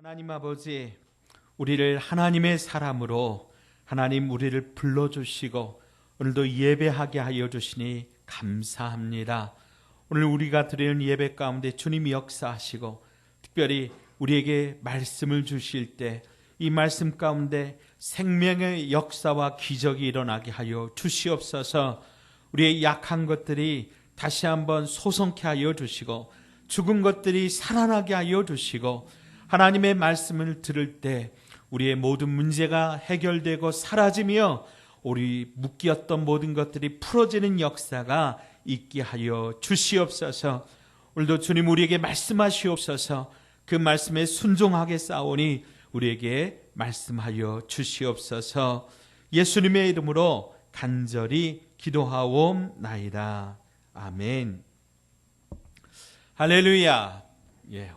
하나님 아버지, 우리를 하나님의 사람으로 하나님 우리를 불러주시고 오늘도 예배하게 하여 주시니 감사합니다. 오늘 우리가 드리는 예배 가운데 주님이 역사하시고 특별히 우리에게 말씀을 주실 때 이 말씀 가운데 생명의 역사와 기적이 일어나게 하여 주시옵소서. 우리의 약한 것들이 다시 한번 소성케 하여 주시고 죽은 것들이 살아나게 하여 주시고 하나님의 말씀을 들을 때 우리의 모든 문제가 해결되고 사라지며 우리 묶였던 모든 것들이 풀어지는 역사가 있게 하여 주시옵소서. 오늘도 주님 우리에게 말씀하시옵소서. 그 말씀에 순종하게 싸우니 우리에게 말씀하여 주시옵소서. 예수님의 이름으로 간절히 기도하옵나이다. 아멘. 할렐루야.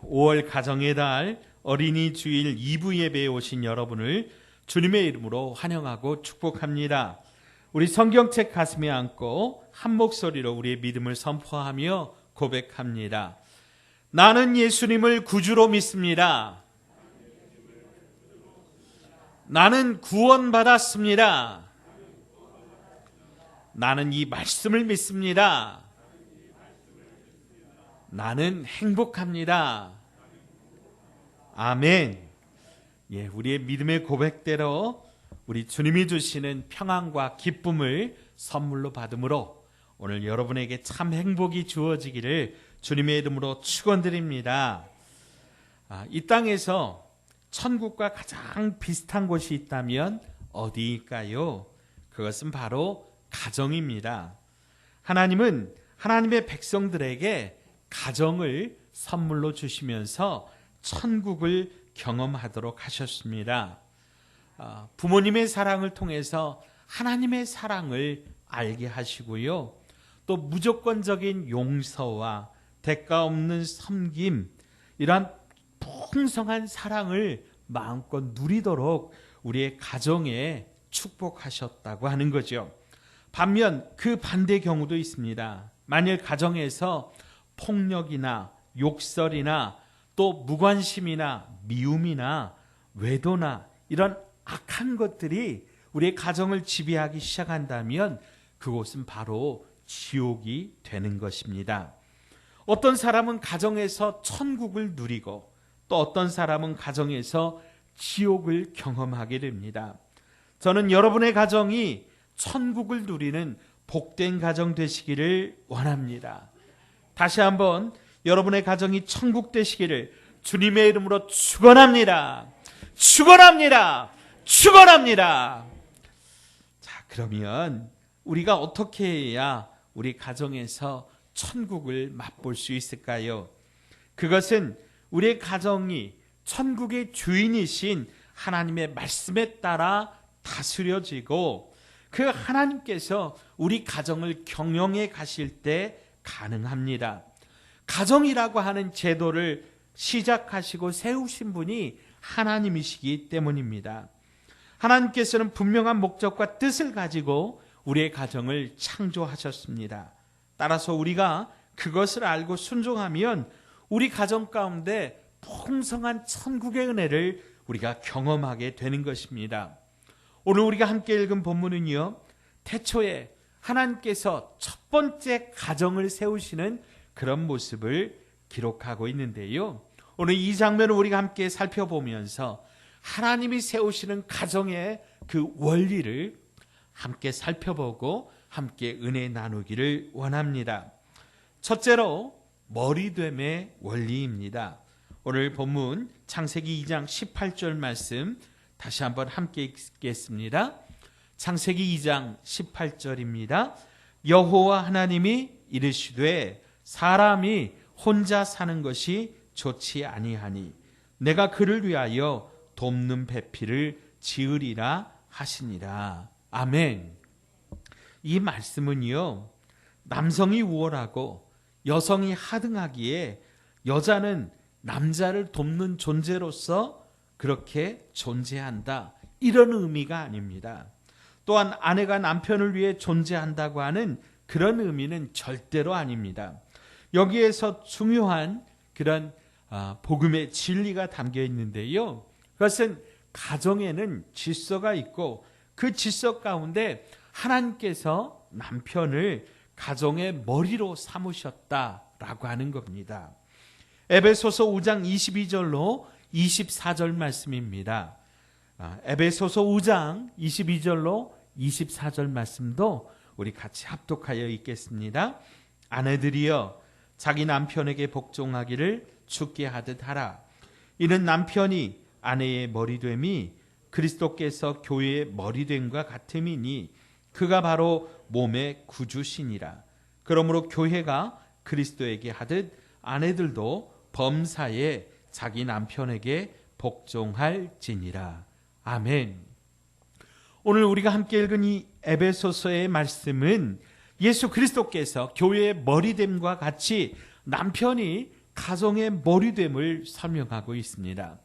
5월 가정의 달 어린이 주일 2부 예배에 오신 여러분을 주님의 이름으로 환영하고 축복합니다. 우리 성경책 가슴에 안고 한 목소리로 우리의 믿음을 선포하며 고백합니다. 나는 예수님을 구주로 믿습니다. 나는 구원받았습니다. 나는 이 말씀을 믿습니다. 나는 행복합니다. 아멘. 우리의 믿음의 고백대로 우리 주님이 주시는 평안과 기쁨을 선물로 받음으로 오늘 여러분에게 참 행복이 주어지기를 주님의 이름으로 축원드립니다. 이 땅에서 천국과 가장 비슷한 곳이 있다면 어디일까요? 그것은 바로 가정입니다. 하나님은 하나님의 백성들에게 가정을 선물로 주시면서 천국을 경험하도록 하셨습니다. 부모님의 사랑을 통해서 하나님의 사랑을 알게 하시고요. 또 무조건적인 용서와 대가 없는 섬김, 이러한 풍성한 사랑을 마음껏 누리도록 우리의 가정에 축복하셨다고 하는 거죠. 반면 그 반대 경우도 있습니다. 만일 가정에서 폭력이나 욕설이나 또 무관심이나 미움이나 외도나 이런 악한 것들이 우리의 가정을 지배하기 시작한다면 그곳은 바로 지옥이 되는 것입니다. 어떤 사람은 가정에서 천국을 누리고 또 어떤 사람은 가정에서 지옥을 경험하게 됩니다. 저는 여러분의 가정이 천국을 누리는 복된 가정 되시기를 원합니다. 다시 한번 여러분의 가정이 천국 되시기를 주님의 이름으로 축원합니다. 축원합니다. 축원합니다. 자, 그러면 우리가 어떻게 해야 우리 가정에서 천국을 맛볼 수 있을까요? 그것은 우리의 가정이 천국의 주인이신 하나님의 말씀에 따라 다스려지고 그 하나님께서 우리 가정을 경영해 가실 때 가능합니다. 가정이라고 하는 제도를 시작하시고 세우신 분이 하나님이시기 때문입니다. 하나님께서는 분명한 목적과 뜻을 가지고 우리의 가정을 창조하셨습니다. 따라서 우리가 그것을 알고 순종하면 우리 가정 가운데 풍성한 천국의 은혜를 우리가 경험하게 되는 것입니다. 오늘 우리가 함께 읽은 본문은요, 태초에 하나님께서 첫 번째 가정을 세우시는 그런 모습을 기록하고 있는데요. 오늘 이 장면을 우리가 함께 살펴보면서 하나님이 세우시는 가정의 그 원리를 함께 살펴보고 함께 은혜 나누기를 원합니다. 첫째로 머리됨의 원리입니다. 오늘 본문 창세기 2장 18절 말씀 다시 한번 함께 읽겠습니다. 창세기 2장 18절입니다. 여호와 하나님이 이르시되 사람이 혼자 사는 것이 좋지 아니하니 내가 그를 위하여 돕는 배필을 지으리라 하시니라. 아멘. 이 말씀은요, 남성이 우월하고 여성이 하등하기에 여자는 남자를 돕는 존재로서 그렇게 존재한다, 이런 의미가 아닙니다. 또한 아내가 남편을 위해 존재한다고 하는 그런 의미는 절대로 아닙니다. 여기에서 중요한 그런 복음의 진리가 담겨 있는데요. 그것은 가정에는 질서가 있고 그 질서 가운데 하나님께서 남편을 가정의 머리로 삼으셨다라고 하는 겁니다. 에베소서 5장 22절로 24절 말씀입니다. 에베소서 5장 22절로 24절 말씀도 우리 같이 합독하여 읽겠습니다. 아내들이여 자기 남편에게 복종하기를 주께 하듯 하라. 이는 남편이 아내의 머리됨이 그리스도께서 교회의 머리됨과 같음이니 그가 바로 몸의 구주시니라. 그러므로 교회가 그리스도에게 하듯 아내들도 범사에 자기 남편에게 복종할지니라. 아멘. 오늘 우리가 함께 읽은 이 에베소서의 말씀은 예수 그리스도께서 교회의 머리됨과 같이 남편이 가정의 머리됨을 설명하고 있습니다.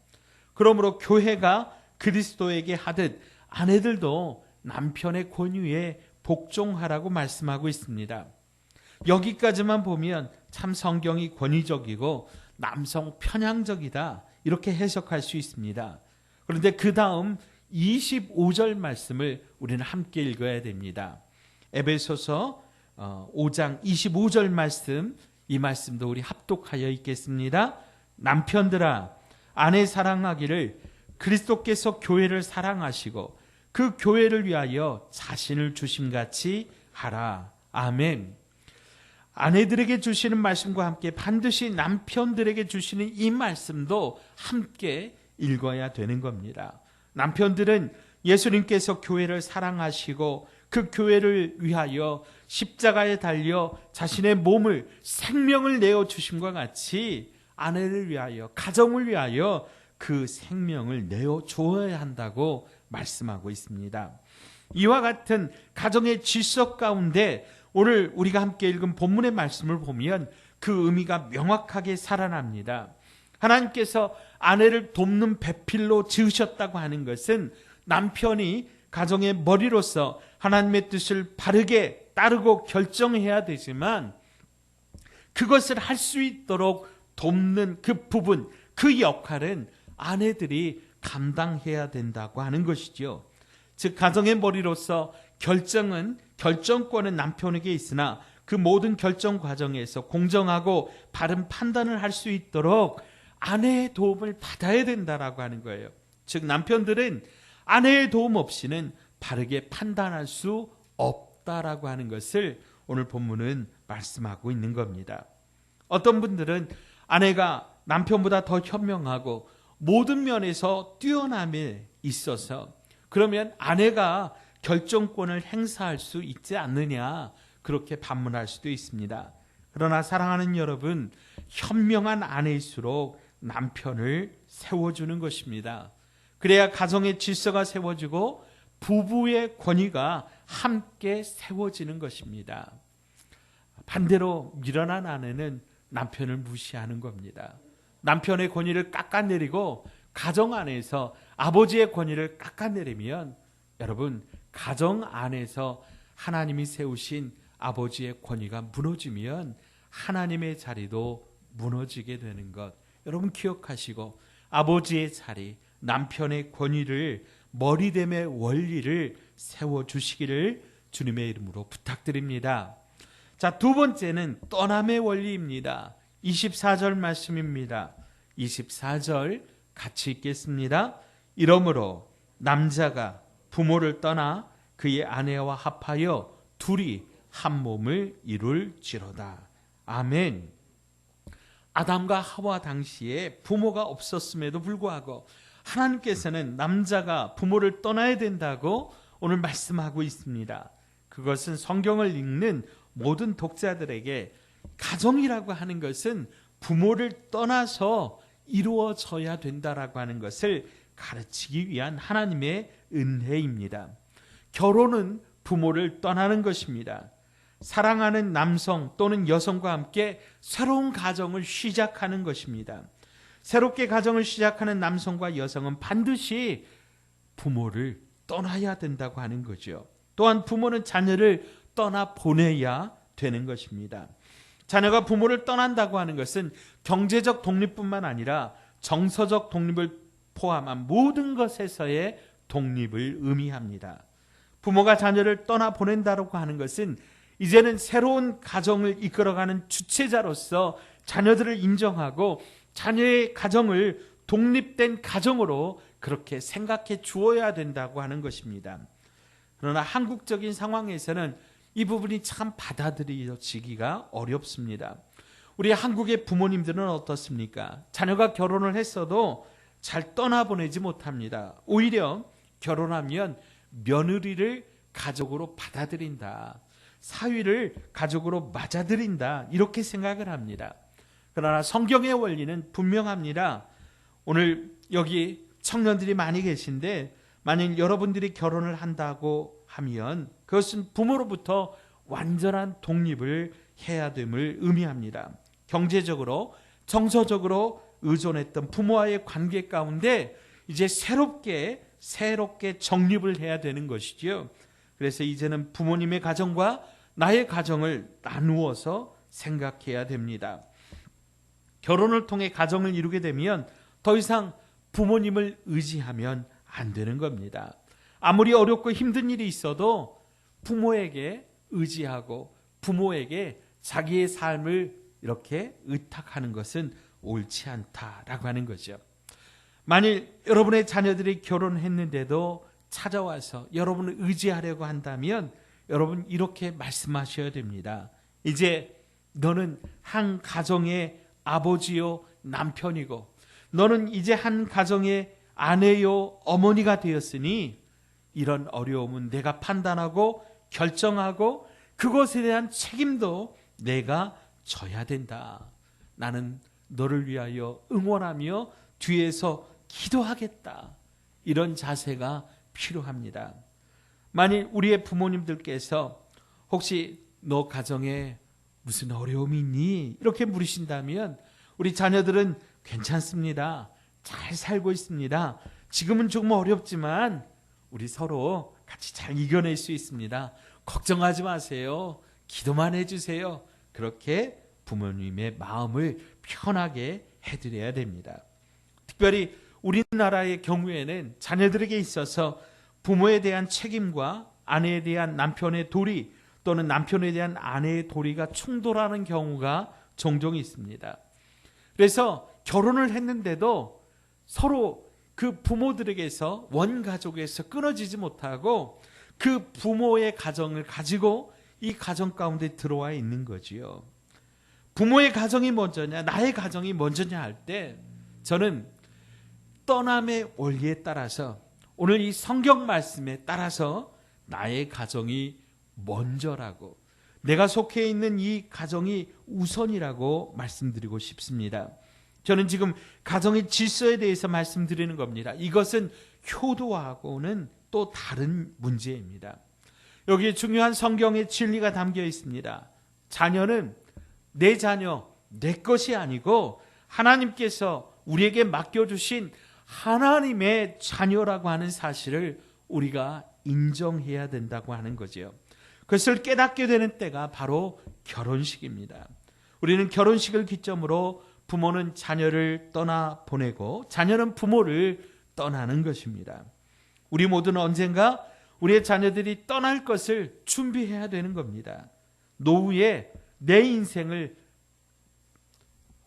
그러므로 교회가 그리스도에게 하듯 아내들도 남편의 권위에 복종하라고 말씀하고 있습니다. 여기까지만 보면 참 성경이 권위적이고 남성 편향적이다 이렇게 해석할 수 있습니다. 그런데 그 다음 25절 말씀을 우리는 함께 읽어야 됩니다. 에베소서 5장 25절 말씀, 이 말씀도 우리 합독하여 읽겠습니다. 남편들아 아내 사랑하기를 그리스도께서 교회를 사랑하시고 그 교회를 위하여 자신을 주심같이 하라. 아멘. 아내들에게 주시는 말씀과 함께 반드시 남편들에게 주시는 이 말씀도 함께 읽어야 되는 겁니다. 남편들은 예수님께서 교회를 사랑하시고 그 교회를 위하여 십자가에 달려 자신의 몸을 생명을 내어 주심과 같이 아내를 위하여 가정을 위하여 그 생명을 내어 주어야 한다고 말씀하고 있습니다. 이와 같은 가정의 질서 가운데 오늘 우리가 함께 읽은 본문의 말씀을 보면 그 의미가 명확하게 살아납니다. 하나님께서 아내를 돕는 배필로 지으셨다고 하는 것은 남편이 가정의 머리로서 하나님의 뜻을 바르게 따르고 결정해야 되지만 그것을 할 수 있도록 돕는 그 부분, 그 역할은 아내들이 감당해야 된다고 하는 것이죠. 즉 가정의 머리로서 결정권은 남편에게 있으나 그 모든 결정 과정에서 공정하고 바른 판단을 할 수 있도록 아내의 도움을 받아야 된다라고 하는 거예요. 즉 남편들은 아내의 도움 없이는 바르게 판단할 수 없다라고 하는 것을 오늘 본문은 말씀하고 있는 겁니다. 어떤 분들은 아내가 남편보다 더 현명하고 모든 면에서 뛰어남에 있어서 그러면 아내가 결정권을 행사할 수 있지 않느냐 그렇게 반문할 수도 있습니다. 그러나 사랑하는 여러분, 현명한 아내일수록 남편을 세워주는 것입니다. 그래야 가정의 질서가 세워지고 부부의 권위가 함께 세워지는 것입니다. 반대로 미련한 아내는 남편을 무시하는 겁니다. 남편의 권위를 깎아내리고 가정 안에서 아버지의 권위를 깎아내리면 여러분 가정 안에서 하나님이 세우신 아버지의 권위가 무너지면 하나님의 자리도 무너지게 되는 것 여러분 기억하시고 아버지의 자리 남편의 권위를 머리됨의 원리를 세워주시기를 주님의 이름으로 부탁드립니다. 자, 두 번째는 떠남의 원리입니다. 24절 말씀입니다. 24절 같이 읽겠습니다. 이러므로 남자가 부모를 떠나 그의 아내와 합하여 둘이 한 몸을 이룰지로다. 아멘. 아담과 하와 당시에 부모가 없었음에도 불구하고 하나님께서는 남자가 부모를 떠나야 된다고 오늘 말씀하고 있습니다. 그것은 성경을 읽는 모든 독자들에게 가정이라고 하는 것은 부모를 떠나서 이루어져야 된다라고 하는 것을 가르치기 위한 하나님의 은혜입니다. 결혼은 부모를 떠나는 것입니다. 사랑하는 남성 또는 여성과 함께 새로운 가정을 시작하는 것입니다. 새롭게 가정을 시작하는 남성과 여성은 반드시 부모를 떠나야 된다고 하는 거죠. 또한 부모는 자녀를 떠나보내야 되는 것입니다. 자녀가 부모를 떠난다고 하는 것은 경제적 독립뿐만 아니라 정서적 독립을 포함한 모든 것에서의 독립을 의미합니다. 부모가 자녀를 떠나보낸다고 하는 것은 이제는 새로운 가정을 이끌어가는 주체자로서 자녀들을 인정하고 자녀의 가정을 독립된 가정으로 그렇게 생각해 주어야 된다고 하는 것입니다. 그러나 한국적인 상황에서는 이 부분이 참 받아들여지기가 어렵습니다. 우리 한국의 부모님들은 어떻습니까? 자녀가 결혼을 했어도 잘 떠나보내지 못합니다. 오히려 결혼하면 며느리를 가족으로 받아들인다. 사위를 가족으로 맞아들인다. 이렇게 생각을 합니다. 그러나 성경의 원리는 분명합니다. 오늘 여기 청년들이 많이 계신데 만약 여러분들이 결혼을 한다고 하면 그것은 부모로부터 완전한 독립을 해야 됨을 의미합니다. 경제적으로, 정서적으로 의존했던 부모와의 관계 가운데 이제 새롭게 정립을 해야 되는 것이지요. 그래서 이제는 부모님의 가정과 나의 가정을 나누어서 생각해야 됩니다. 결혼을 통해 가정을 이루게 되면 더 이상 부모님을 의지하면 안 되는 겁니다. 아무리 어렵고 힘든 일이 있어도 부모에게 의지하고 부모에게 자기의 삶을 이렇게 의탁하는 것은 옳지 않다라고 하는 거죠. 만일 여러분의 자녀들이 결혼했는데도 찾아와서 여러분을 의지하려고 한다면 여러분 이렇게 말씀하셔야 됩니다. 이제 너는 한 가정의 아버지요 남편이고 너는 이제 한 가정의 아내요 어머니가 되었으니 이런 어려움은 내가 판단하고 결정하고 그것에 대한 책임도 내가 져야 된다. 나는 너를 위하여 응원하며 뒤에서 기도하겠다. 이런 자세가 필요합니다. 만일 우리의 부모님들께서 혹시 너 가정에 무슨 어려움이 있니? 이렇게 물으신다면 우리 자녀들은 괜찮습니다. 잘 살고 있습니다. 지금은 조금 어렵지만 우리 서로 같이 잘 이겨낼 수 있습니다. 걱정하지 마세요. 기도만 해주세요. 그렇게 부모님의 마음을 편하게 해드려야 됩니다. 특별히 우리나라의 경우에는 자녀들에게 있어서 부모에 대한 책임과 아내에 대한 남편의 도리 또는 남편에 대한 아내의 도리가 충돌하는 경우가 종종 있습니다. 그래서 결혼을 했는데도 서로 그 부모들에게서 원가족에서 끊어지지 못하고 그 부모의 가정을 가지고 이 가정 가운데 들어와 있는 거지요. 부모의 가정이 먼저냐 나의 가정이 먼저냐 할 때 저는 떠남의 원리에 따라서 오늘 이 성경 말씀에 따라서 나의 가정이 먼저라고 내가 속해 있는 이 가정이 우선이라고 말씀드리고 싶습니다. 저는 지금 가정의 질서에 대해서 말씀드리는 겁니다. 이것은 효도하고는 또 다른 문제입니다. 여기에 중요한 성경의 진리가 담겨 있습니다. 자녀는 내 자녀, 내 것이 아니고 하나님께서 우리에게 맡겨주신 하나님의 자녀라고 하는 사실을 우리가 인정해야 된다고 하는 거죠. 그것을 깨닫게 되는 때가 바로 결혼식입니다. 우리는 결혼식을 기점으로 부모는 자녀를 떠나보내고 자녀는 부모를 떠나는 것입니다. 우리 모두는 언젠가 우리의 자녀들이 떠날 것을 준비해야 되는 겁니다. 노후에 내 인생을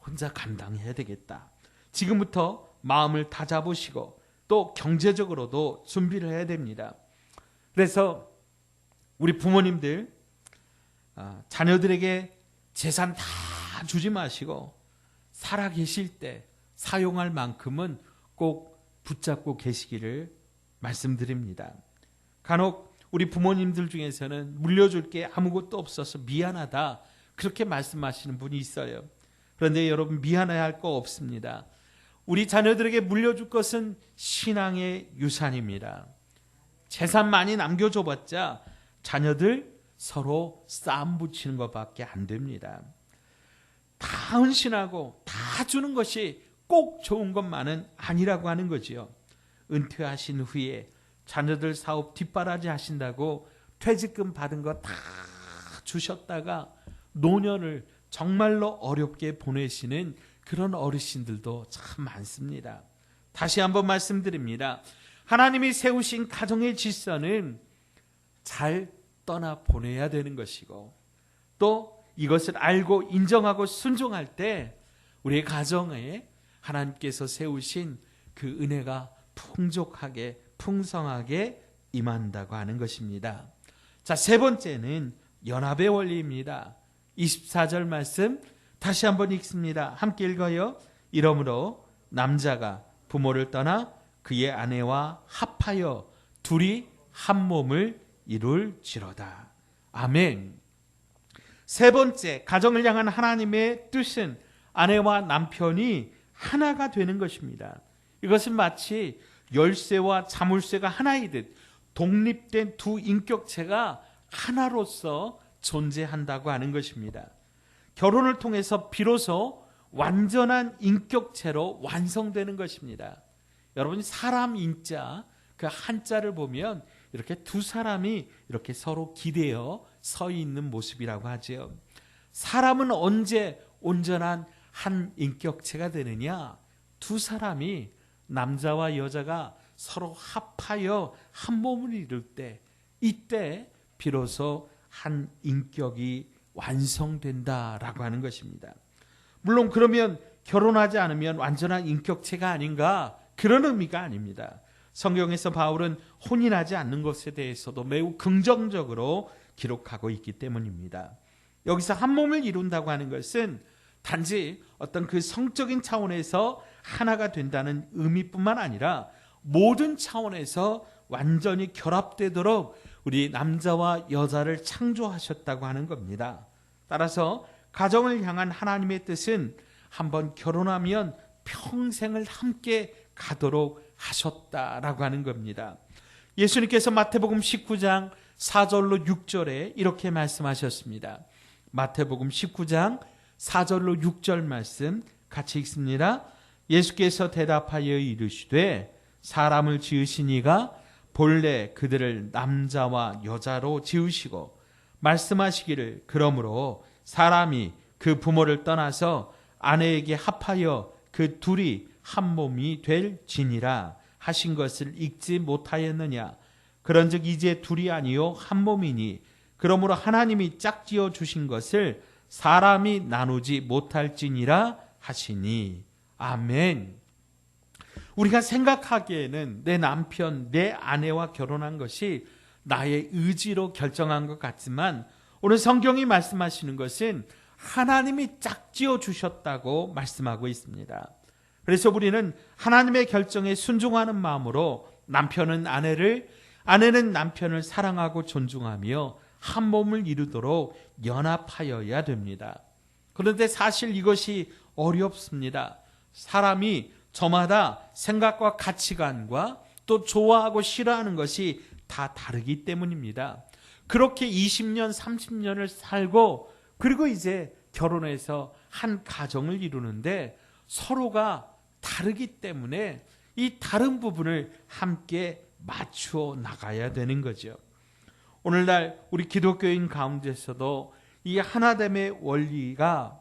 혼자 감당해야 되겠다. 지금부터 마음을 다잡으시고 또 경제적으로도 준비를 해야 됩니다. 그래서 우리 부모님들 자녀들에게 재산 다 주지 마시고 살아 계실 때 사용할 만큼은 꼭 붙잡고 계시기를 말씀드립니다. 간혹 우리 부모님들 중에서는 물려줄 게 아무것도 없어서 미안하다 그렇게 말씀하시는 분이 있어요. 그런데 여러분 미안해야 할 거 없습니다. 우리 자녀들에게 물려줄 것은 신앙의 유산입니다. 재산 많이 남겨줘봤자 자녀들 서로 싸움 붙이는 것밖에 안 됩니다. 다 헌신하고 다 주는 것이 꼭 좋은 것만은 아니라고 하는 거지요. 은퇴하신 후에 자녀들 사업 뒷바라지 하신다고 퇴직금 받은 거 다 주셨다가 노년을 정말로 어렵게 보내시는 그런 어르신들도 참 많습니다. 다시 한번 말씀드립니다. 하나님이 세우신 가정의 질서는 잘 떠나보내야 되는 것이고, 또 이것을 알고 인정하고 순종할 때 우리의 가정에 하나님께서 세우신 그 은혜가 풍족하게 풍성하게 임한다고 하는 것입니다. 자, 세 번째는 연합의 원리입니다. 24절 말씀 다시 한번 읽습니다. 함께 읽어요. 이러므로 남자가 부모를 떠나 그의 아내와 합하여 둘이 한 몸을 이룰지로다. 아멘. 세 번째, 가정을 향한 하나님의 뜻은 아내와 남편이 하나가 되는 것입니다. 이것은 마치 열쇠와 자물쇠가 하나이듯 독립된 두 인격체가 하나로서 존재한다고 하는 것입니다. 결혼을 통해서 비로소 완전한 인격체로 완성되는 것입니다. 여러분, 사람 인자 그 한자를 보면 이렇게 두 사람이 이렇게 서로 기대어 서 있는 모습이라고 하죠. 사람은 언제 온전한 한 인격체가 되느냐? 두 사람이, 남자와 여자가 서로 합하여 한 몸을 이룰 때, 이때 비로소 한 인격이 완성된다라고 하는 것입니다. 물론 그러면 결혼하지 않으면 완전한 인격체가 아닌가? 그런 의미가 아닙니다. 성경에서 바울은 혼인하지 않는 것에 대해서도 매우 긍정적으로 기록하고 있기 때문입니다. 여기서 한 몸을 이룬다고 하는 것은 단지 어떤 그 성적인 차원에서 하나가 된다는 의미뿐만 아니라 모든 차원에서 완전히 결합되도록 우리 남자와 여자를 창조하셨다고 하는 겁니다. 따라서 가정을 향한 하나님의 뜻은 한번 결혼하면 평생을 함께 가도록 하셨다라고 하는 겁니다. 예수님께서 마태복음 19장 4절로 6절에 이렇게 말씀하셨습니다. 마태복음 19장 4절로 6절 말씀 같이 읽습니다. 예수께서 대답하여 이르시되 사람을 지으신 이가 본래 그들을 남자와 여자로 지으시고 말씀하시기를 그러므로 사람이 그 부모를 떠나서 아내에게 합하여 그 둘이 한 몸이 될지니라 하신 것을 읽지 못하였느냐. 그런즉 이제 둘이 아니요 한 몸이니 그러므로 하나님이 짝지어 주신 것을 사람이 나누지 못할지니라 하시니. 아멘. 우리가 생각하기에는 내 남편, 내 아내와 결혼한 것이 나의 의지로 결정한 것 같지만 오늘 성경이 말씀하시는 것은 하나님이 짝지어 주셨다고 말씀하고 있습니다. 그래서 우리는 하나님의 결정에 순종하는 마음으로 남편은 아내를, 아내는 남편을 사랑하고 존중하며 한 몸을 이루도록 연합하여야 됩니다. 그런데 사실 이것이 어렵습니다. 사람이 저마다 생각과 가치관과 또 좋아하고 싫어하는 것이 다 다르기 때문입니다. 그렇게 20년, 30년을 살고 그리고 이제 결혼해서 한 가정을 이루는데 서로가 다르기 때문에 이 다른 부분을 함께 맞추어 나가야 되는 거죠. 오늘날 우리 기독교인 가운데서도 이 하나됨의 원리가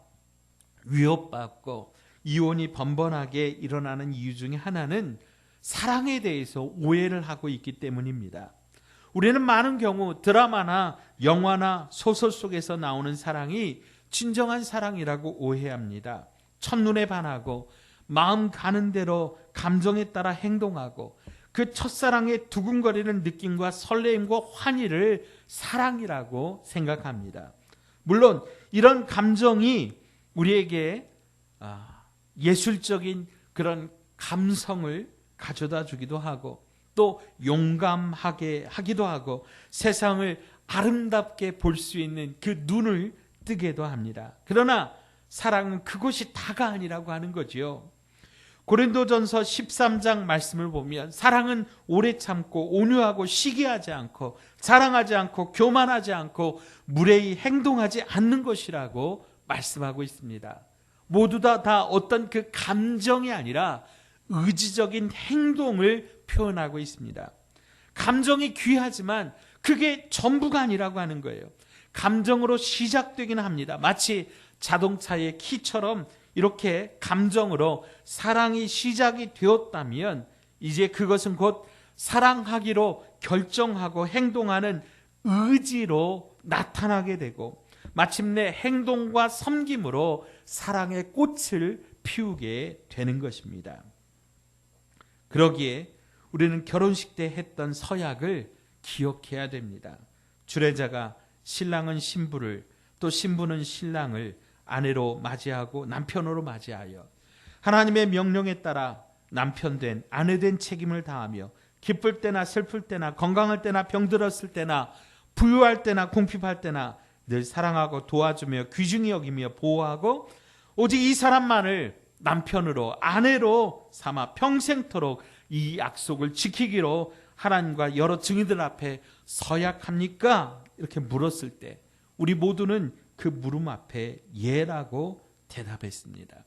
위협받고 이혼이 번번하게 일어나는 이유 중에 하나는 사랑에 대해서 오해를 하고 있기 때문입니다. 우리는 많은 경우 드라마나 영화나 소설 속에서 나오는 사랑이 진정한 사랑이라고 오해합니다. 첫눈에 반하고 마음 가는 대로 감정에 따라 행동하고 그 첫사랑의 두근거리는 느낌과 설레임과 환희를 사랑이라고 생각합니다. 물론 이런 감정이 우리에게 예술적인 그런 감성을 가져다 주기도 하고 또 용감하게 하기도 하고 세상을 아름답게 볼 수 있는 그 눈을 뜨게도 합니다. 그러나 사랑은 그것이 다가 아니라고 하는 거지요. 고린도전서 13장 말씀을 보면 사랑은 오래 참고 온유하고 시기하지 않고 자랑하지 않고 교만하지 않고 무례히 행동하지 않는 것이라고 말씀하고 있습니다. 모두 다 어떤 그 감정이 아니라 의지적인 행동을 표현하고 있습니다. 감정이 귀하지만 그게 전부가 아니라고 하는 거예요. 감정으로 시작되긴 합니다. 마치 자동차의 키처럼 이렇게 감정으로 사랑이 시작이 되었다면 이제 그것은 곧 사랑하기로 결정하고 행동하는 의지로 나타나게 되고 마침내 행동과 섬김으로 사랑의 꽃을 피우게 되는 것입니다. 그러기에 우리는 결혼식 때 했던 서약을 기억해야 됩니다. 주례자가 신랑은 신부를 또 신부는 신랑을 아내로 맞이하고 남편으로 맞이하여 하나님의 명령에 따라 남편된 아내된 책임을 다하며 기쁠 때나 슬플 때나 건강할 때나 병들었을 때나 부유할 때나 궁핍할 때나 늘 사랑하고 도와주며 귀중히 여기며 보호하고 오직 이 사람만을 남편으로 아내로 삼아 평생토록 이 약속을 지키기로 하나님과 여러 증인들 앞에 서약합니까? 이렇게 물었을 때 우리 모두는 그 물음 앞에 예라고 대답했습니다.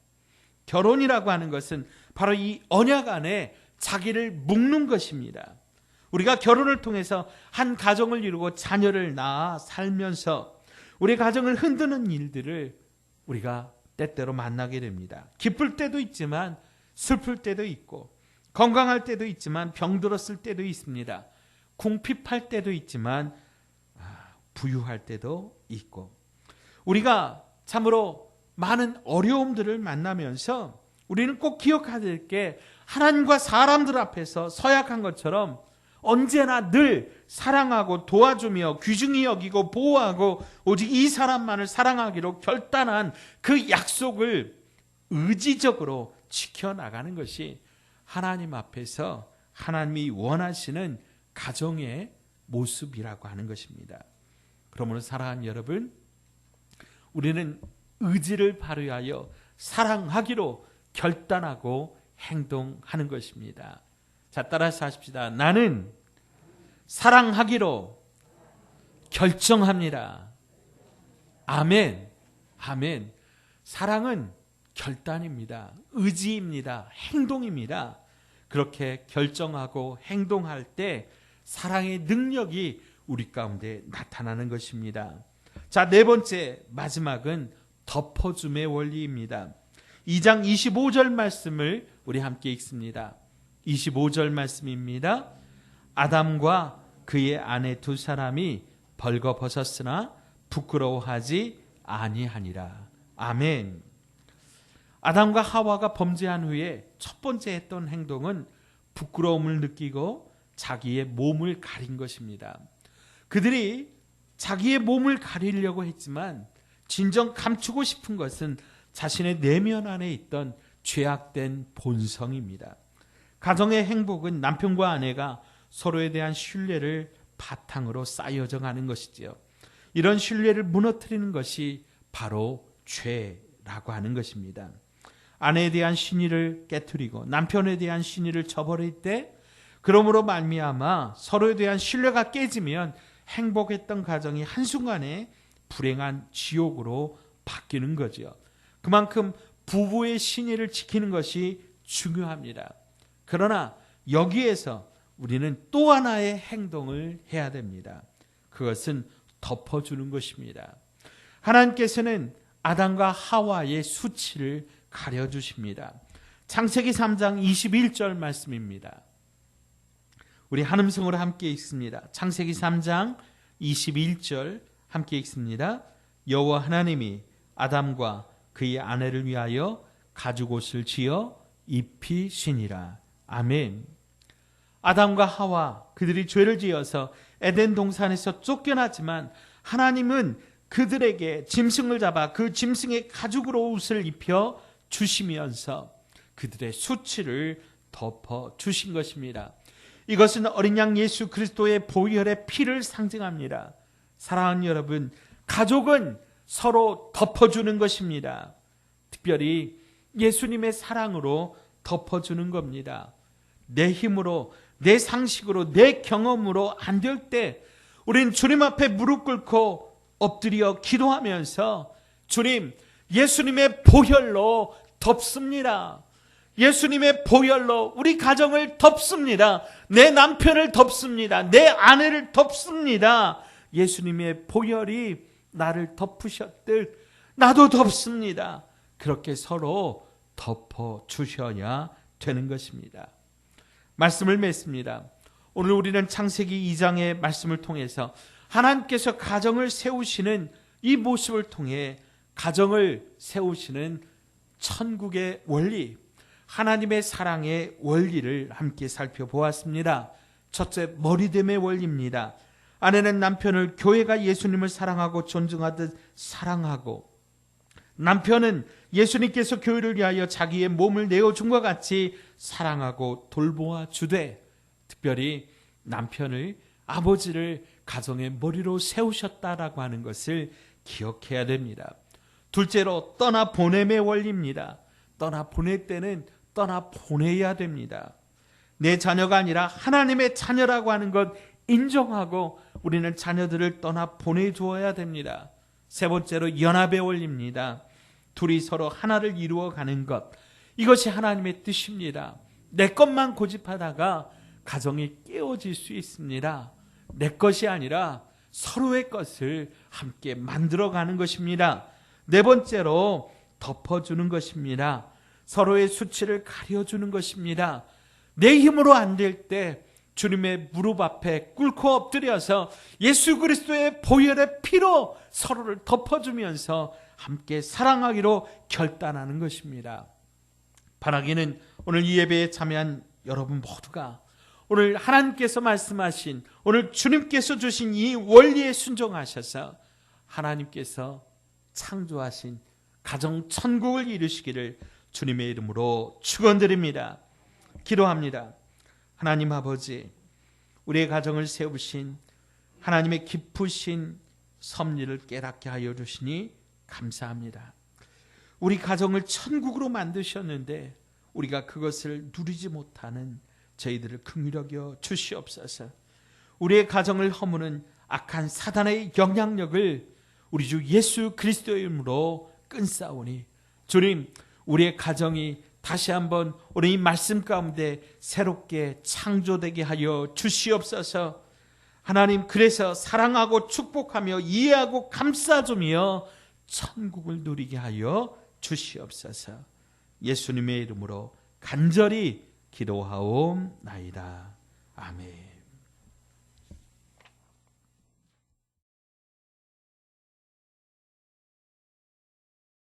결혼이라고 하는 것은 바로 이 언약 안에 자기를 묶는 것입니다. 우리가 결혼을 통해서 한 가정을 이루고 자녀를 낳아 살면서 우리 가정을 흔드는 일들을 우리가 때때로 만나게 됩니다. 기쁠 때도 있지만 슬플 때도 있고 건강할 때도 있지만 병들었을 때도 있습니다. 궁핍할 때도 있지만 부유할 때도 있고 우리가 참으로 많은 어려움들을 만나면서 우리는 꼭 기억해야 될 게 하나님과 사람들 앞에서 서약한 것처럼 언제나 늘 사랑하고 도와주며 귀중히 여기고 보호하고 오직 이 사람만을 사랑하기로 결단한 그 약속을 의지적으로 지켜나가는 것이 하나님 앞에서 하나님이 원하시는 가정의 모습이라고 하는 것입니다. 그러므로 사랑하는 여러분, 우리는 의지를 발휘하여 사랑하기로 결단하고 행동하는 것입니다. 자, 따라서 하십시다. 나는 사랑하기로 결정합니다. 아멘. 아멘. 사랑은 결단입니다. 의지입니다. 행동입니다. 그렇게 결정하고 행동할 때 사랑의 능력이 우리 가운데 나타나는 것입니다. 자, 네 번째 마지막은 덮어줌의 원리입니다. 2장 25절 말씀을 우리 함께 읽습니다. 25절 말씀입니다. 아담과 그의 아내 두 사람이 벌거벗었으나 부끄러워하지 아니하니라. 아멘. 아담과 하와가 범죄한 후에 첫 번째 했던 행동은 부끄러움을 느끼고 자기의 몸을 가린 것입니다. 그들이 자기의 몸을 가리려고 했지만 진정 감추고 싶은 것은 자신의 내면 안에 있던 죄악된 본성입니다. 가정의 행복은 남편과 아내가 서로에 대한 신뢰를 바탕으로 쌓여져 가는 것이지요. 이런 신뢰를 무너뜨리는 것이 바로 죄라고 하는 것입니다. 아내에 대한 신의를 깨트리고 남편에 대한 신의를 저버릴 때 그러므로 말미암아 서로에 대한 신뢰가 깨지면 행복했던 가정이 한순간에 불행한 지옥으로 바뀌는 거죠. 그만큼 부부의 신의를 지키는 것이 중요합니다. 그러나 여기에서 우리는 또 하나의 행동을 해야 됩니다. 그것은 덮어주는 것입니다. 하나님께서는 아담과 하와의 수치를 가려주십니다. 창세기 3장 21절 말씀입니다. 우리 한음성으로 함께 읽습니다. 창세기 3장 21절 함께 읽습니다. 여호와 하나님이 아담과 그의 아내를 위하여 가죽옷을 지어 입히시니라. 아멘. 아담과 하와 그들이 죄를 지어서 에덴 동산에서 쫓겨났지만 하나님은 그들에게 짐승을 잡아 그 짐승의 가죽으로 옷을 입혀 주시면서 그들의 수치를 덮어 주신 것입니다. 이것은 어린 양 예수 그리스도의 보혈의 피를 상징합니다. 사랑하는 여러분, 가족은 서로 덮어주는 것입니다. 특별히 예수님의 사랑으로 덮어주는 겁니다. 내 힘으로, 내 상식으로, 내 경험으로 안 될 때 우린 주님 앞에 무릎 꿇고 엎드려 기도하면서 주님, 예수님의 보혈로 덮습니다. 예수님의 보혈로 우리 가정을 덮습니다. 내 남편을 덮습니다. 내 아내를 덮습니다. 예수님의 보혈이 나를 덮으셨들 나도 덮습니다. 그렇게 서로 덮어주셔야 되는 것입니다. 말씀을 맺습니다. 오늘 우리는 창세기 2장의 말씀을 통해서 하나님께서 가정을 세우시는 이 모습을 통해 가정을 세우시는 천국의 원리, 하나님의 사랑의 원리를 함께 살펴보았습니다. 첫째, 머리됨의 원리입니다. 아내는 남편을 교회가 예수님을 사랑하고 존중하듯 사랑하고, 남편은 예수님께서 교회를 위하여 자기의 몸을 내어준 것 같이 사랑하고 돌보아 주되, 특별히 남편을, 아버지를 가정의 머리로 세우셨다라고 하는 것을 기억해야 됩니다. 둘째로, 떠나 보냄의 원리입니다. 떠나 보낼 때는 떠나 보내야 됩니다. 내 자녀가 아니라 하나님의 자녀라고 하는 것 인정하고 우리는 자녀들을 떠나 보내주어야 됩니다. 세 번째로, 연합의 원리입니다. 둘이 서로 하나를 이루어가는 것, 이것이 하나님의 뜻입니다. 내 것만 고집하다가 가정이 깨어질 수 있습니다. 내 것이 아니라 서로의 것을 함께 만들어가는 것입니다. 네 번째로, 덮어주는 것입니다. 서로의 수치를 가려주는 것입니다. 내 힘으로 안 될 때 주님의 무릎 앞에 꿇고 엎드려서 예수 그리스도의 보혈의 피로 서로를 덮어주면서 함께 사랑하기로 결단하는 것입니다. 바라기는 오늘 이 예배에 참여한 여러분 모두가 오늘 하나님께서 말씀하신, 오늘 주님께서 주신 이 원리에 순종하셔서 하나님께서 창조하신 가정 천국을 이루시기를 주님의 이름으로 축원드립니다. 기도합니다. 하나님 아버지, 우리의 가정을 세우신 하나님의 깊으신 섭리를 깨닫게 하여 주시니 감사합니다. 우리 가정을 천국으로 만드셨는데 우리가 그것을 누리지 못하는 저희들을 긍휼히 여겨 주시옵소서. 우리의 가정을 허무는 악한 사단의 영향력을 우리 주 예수 그리스도의 이름으로 끈싸오니, 주님, 우리의 가정이 다시 한번 오늘 이 말씀 가운데 새롭게 창조되게 하여 주시옵소서. 하나님, 그래서 사랑하고 축복하며 이해하고 감싸주며 천국을 누리게 하여 주시옵소서. 예수님의 이름으로 간절히 기도하옵나이다. 아멘.